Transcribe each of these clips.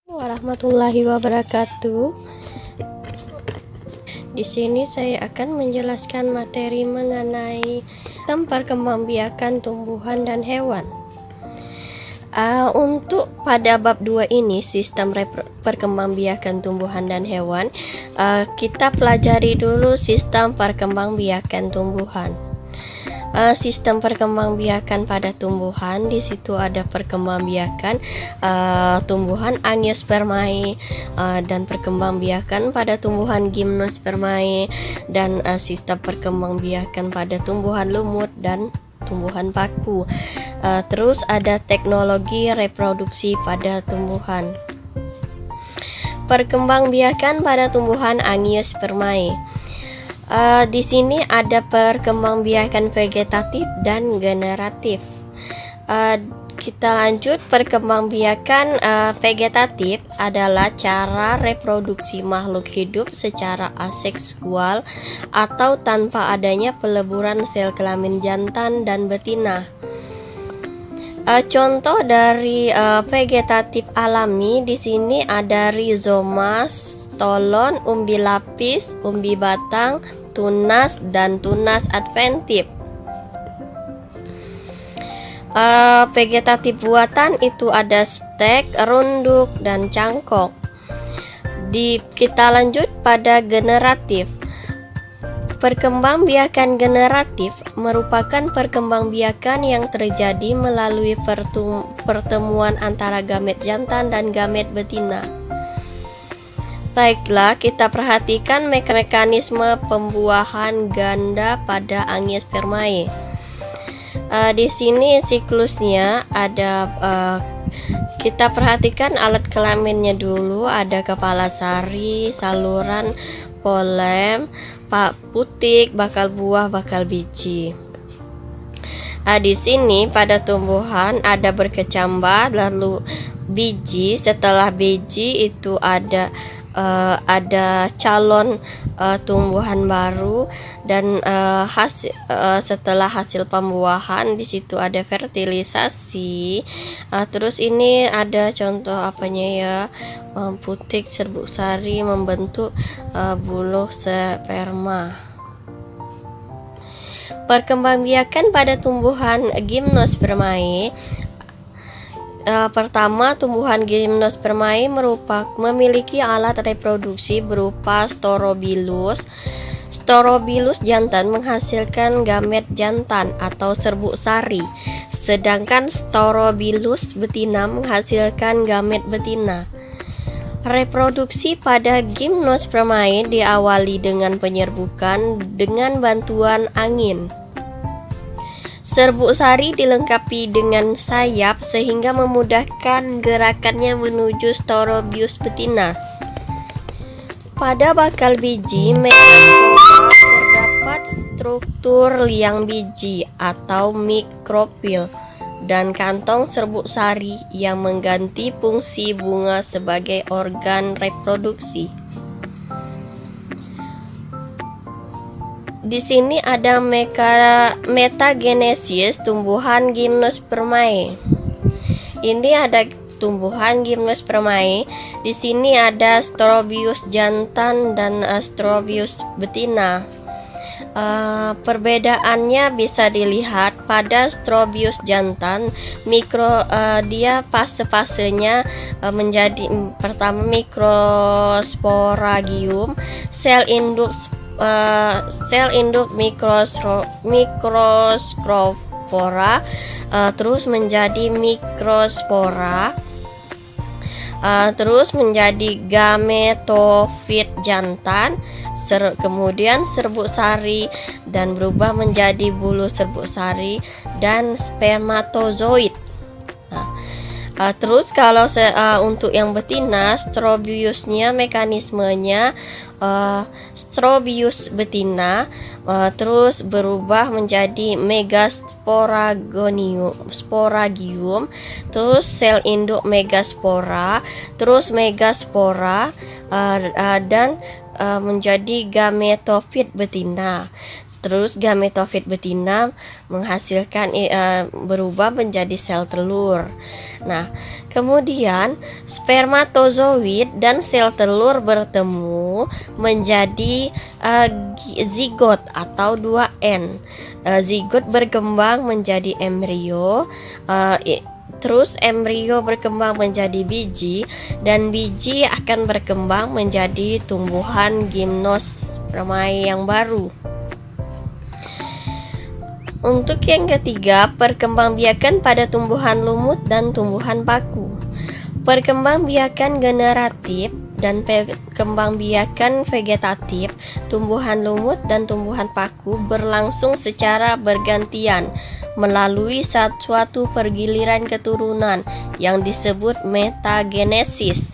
Warahmatullahi wabarakatuh. Di sini saya akan menjelaskan materi mengenai sistem perkembangbiakan tumbuhan dan hewan. Untuk pada bab 2 ini, sistem perkembangbiakan tumbuhan dan hewan, kita pelajari dulu sistem perkembangbiakan tumbuhan. Sistem perkembangbiakan pada tumbuhan, di situ ada perkembangbiakan tumbuhan Angiospermae dan perkembangbiakan pada tumbuhan Gymnospermae, dan sistem perkembangbiakan pada tumbuhan lumut dan tumbuhan paku. Terus ada teknologi reproduksi pada tumbuhan. Perkembangbiakan pada tumbuhan Angiospermae. Di sini ada perkembangbiakan vegetatif dan generatif. Kita lanjut. Perkembangbiakan vegetatif adalah cara reproduksi makhluk hidup secara aseksual atau tanpa adanya peleburan sel kelamin jantan dan betina. Contoh dari vegetatif alami di sini ada rizoma, stolon, umbi lapis, umbi batang, tunas, dan tunas adventif. Vegetatif buatan itu ada stek, runduk, dan cangkok. Kita lanjut pada generatif. Perkembangbiakan generatif merupakan perkembangbiakan yang terjadi melalui pertemuan antara gamet jantan dan gamet betina. Baiklah, kita perhatikan mekanisme pembuahan ganda pada Angiospermae. Di sini siklusnya ada, kita perhatikan alat kelaminnya dulu. Ada kepala sari, saluran, polem, putik, bakal buah, bakal biji. Di sini pada tumbuhan ada berkecambah, lalu biji. Setelah biji itu ada calon tumbuhan baru, dan setelah hasil pembuahan di situ ada fertilisasi. Terus ini ada contoh apanya ya, putik serbuk sari membentuk buluh sperma. Perkembangbiakan pada tumbuhan Gymnospermae. Pertama, tumbuhan Gymnospermae memiliki alat reproduksi berupa storobilus. Storobilus jantan menghasilkan gamet jantan atau serbuk sari, sedangkan storobilus betina menghasilkan gamet betina. Reproduksi pada Gymnospermae diawali dengan penyerbukan dengan bantuan angin. Serbuk sari dilengkapi dengan sayap sehingga memudahkan gerakannya menuju storobilus betina. Pada bakal biji megaspora terdapat struktur liang biji atau mikrofil dan kantong serbuk sari yang mengganti fungsi bunga sebagai organ reproduksi. Di sini ada metagenesis tumbuhan Gymnospermae. Ini ada tumbuhan Gymnospermae. Di sini ada Strobius jantan dan Strobius betina. Perbedaannya bisa dilihat pada Strobius jantan. Dia fase-fasenya menjadi pertama mikrosporagium, sel induk mikroskropora, terus menjadi mikrospora, terus menjadi gametofit jantan, kemudian serbuk sari, dan berubah menjadi bulu serbuk sari dan spermatozoid. Terus kalau untuk yang betina, strobiusnya mekanismenya Strobius betina terus berubah menjadi megasporagium, terus sel induk megaspora, terus megaspora, dan menjadi gametofit betina. Terus gametofit betina menghasilkan berubah menjadi sel telur. Nah, kemudian spermatozoid dan sel telur bertemu menjadi zigot atau 2N. Zigot berkembang menjadi embrio, terus embrio berkembang menjadi biji, dan biji akan berkembang menjadi tumbuhan gimnospermae yang baru. Untuk yang ketiga, perkembangbiakan pada tumbuhan lumut dan tumbuhan paku. Perkembangbiakan generatif dan perkembangbiakan vegetatif tumbuhan lumut dan tumbuhan paku berlangsung secara bergantian melalui suatu pergiliran keturunan yang disebut metagenesis.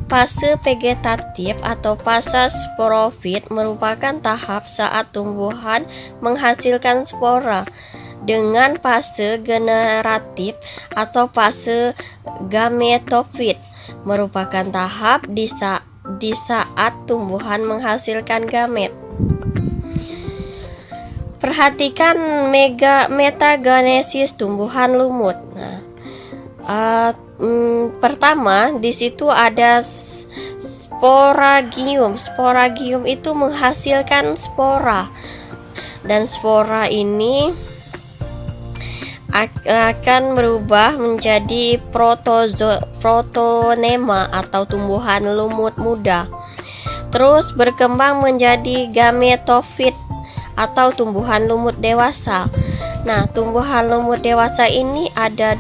Fase vegetatif atau fase sporofit merupakan tahap saat tumbuhan menghasilkan spora, dengan fase generatif atau fase gametofit merupakan tahap di saat tumbuhan menghasilkan gamet. Perhatikan metagenesis tumbuhan lumut. Pertama, di situ ada sporagium. Sporagium itu menghasilkan spora, dan spora ini akan berubah menjadi protonema atau tumbuhan lumut muda. Terus berkembang menjadi gametofit atau tumbuhan lumut dewasa. Nah, tumbuhan lumut dewasa ini ada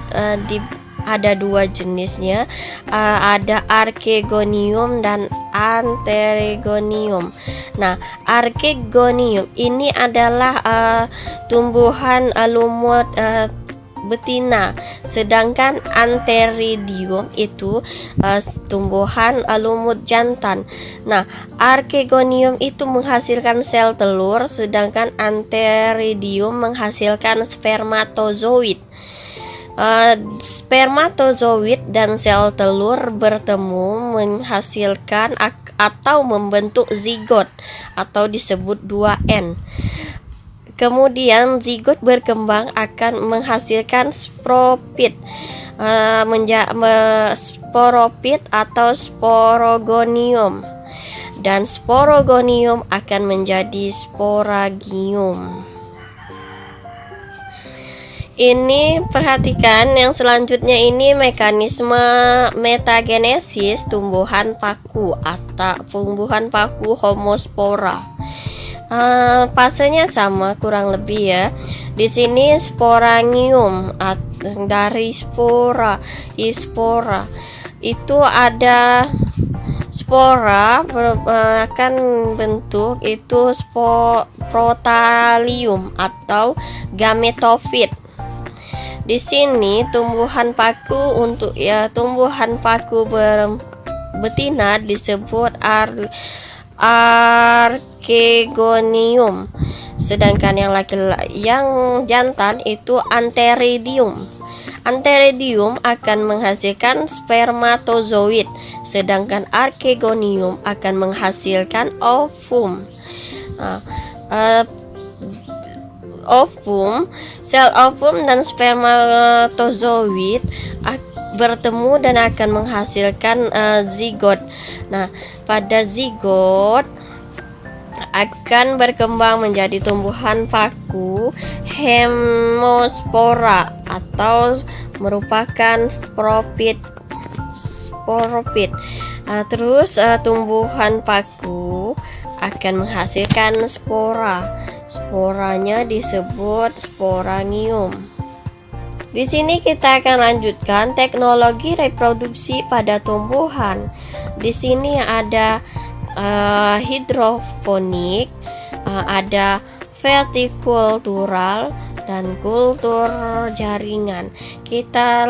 dua jenisnya, ada archegonium dan anterigonium. Nah, archegonium ini adalah tumbuhan lumut betina, sedangkan anteridium itu tumbuhan lumut jantan. Nah, archegonium itu menghasilkan sel telur, sedangkan anteridium menghasilkan spermatozoid. Spermatozoid dan sel telur bertemu menghasilkan atau membentuk zigot atau disebut 2N. Kemudian zigot berkembang akan menghasilkan sporopit, sporopit atau sporogonium, dan sporogonium akan menjadi sporagium. Ini perhatikan yang selanjutnya, ini mekanisme metagenesis tumbuhan paku atau tumbuhan paku homospora. Fasenya sama kurang lebih ya. Di sini sporangium dari spora, ispora. Itu ada spora akan bentuk itu protalium atau gametofit. Di sini tumbuhan paku untuk tumbuhan paku betina disebut archegonium, sedangkan yang jantan itu anteridium. Anteridium akan menghasilkan spermatozoid, sedangkan archegonium akan menghasilkan ovum. Sel ovum dan spermatozoid bertemu dan akan menghasilkan zigot. Nah, pada zigot akan berkembang menjadi tumbuhan paku hemospora atau merupakan sporopit. Terus tumbuhan paku akan menghasilkan spora. Sporanya disebut sporangium. Di sini kita akan lanjutkan teknologi reproduksi pada tumbuhan. Di sini ada hidroponik, ada vertikultural dan kultur jaringan. Kita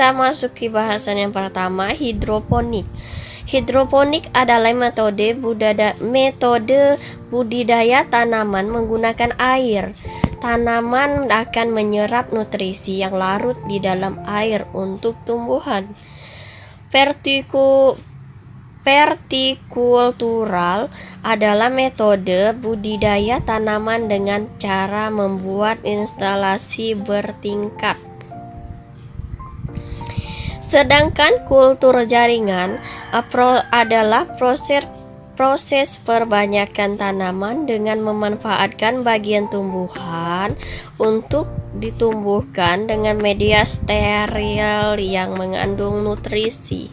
masuki bahasan yang pertama, hidroponik. Hidroponik adalah metode budidaya tanaman menggunakan air. Tanaman akan menyerap nutrisi yang larut di dalam air untuk tumbuhan. Vertikultural adalah metode budidaya tanaman dengan cara membuat instalasi bertingkat. Sedangkan kultur jaringan adalah proses perbanyakan tanaman dengan memanfaatkan bagian tumbuhan untuk ditumbuhkan dengan media steril yang mengandung nutrisi.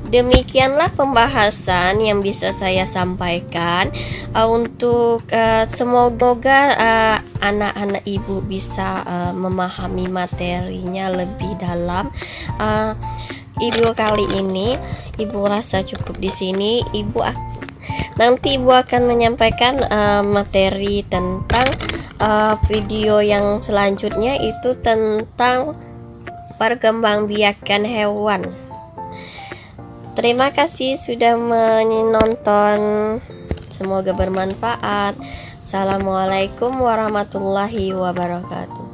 Demikianlah pembahasan yang bisa saya sampaikan. Semoga anak-anak ibu bisa memahami materinya lebih dalam. Ibu kali ini ibu rasa cukup di sini. Nanti ibu akan menyampaikan materi tentang video yang selanjutnya, itu tentang perkembangbiakan hewan. Terima kasih sudah menonton. Semoga bermanfaat. Assalamualaikum warahmatullahi wabarakatuh.